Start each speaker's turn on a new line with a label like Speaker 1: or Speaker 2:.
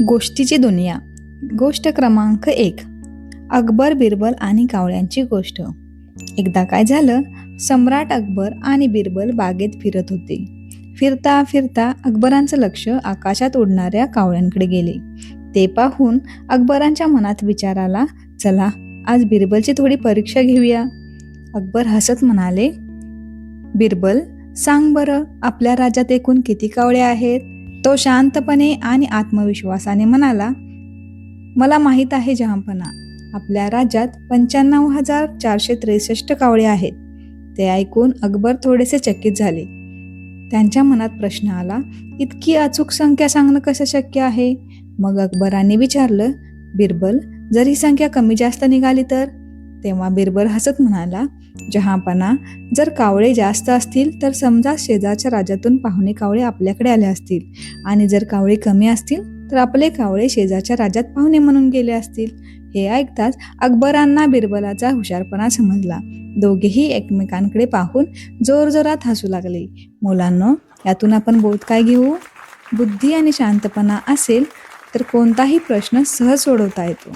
Speaker 1: गोष्टीची दुनिया. गोष्ट क्रमांक 1. अकबर, बिरबल आणि कावळ्यांची गोष्ट. एकदा काय झालं, सम्राट अकबर आणि बिरबल बागेत फिरत होते. फिरता फिरता अकबरांचं लक्ष आकाशात उडणाऱ्या कावळ्यांकडे गेले. ते पाहून अकबरांच्या मनात विचार आला, चला आज बिरबलची थोडी परीक्षा घेऊया. अकबर हसत म्हणाले, बिरबल, सांग बरं, आपल्या राज्यात एकूण किती कावळे आहेत? तो शांतपणे आणि आत्मविश्वासाने म्हणाला, मला माहीत आहे जहांपना, आपल्या राज्यात 95,463 कावळे आहेत. ते ऐकून अकबर थोडेसे चकित झाले. त्यांच्या मनात प्रश्न आला, इतकी अचूक संख्या सांगणं कसं शक्य आहे? मग अकबरांनी विचारलं, बिरबल, जर ही संख्या कमी जास्त निघाली तर? तेव्हा बिरबल हसत म्हणाला, जहांपना, जर कावळे जास्त असतील तर समजा शेजारच्या राज्यातून पाहुणे कावळे आपल्याकडे आले असतील, आणि जर कावळे कमी असतील तर आपले कावळे शेजारच्या राज्यात पाहुणे म्हणून गेले असतील. हे ऐकताच अकबरांना बिरबलाचा हुशारपणा समजला. दोघेही एकमेकांकडे पाहून जोरजोरात हसू लागले. मुलांनो, यातून आपण बोध काय घेऊ? बुद्धी आणि शांतपणा असेल तर कोणताही प्रश्न सहज सोडवता येतो.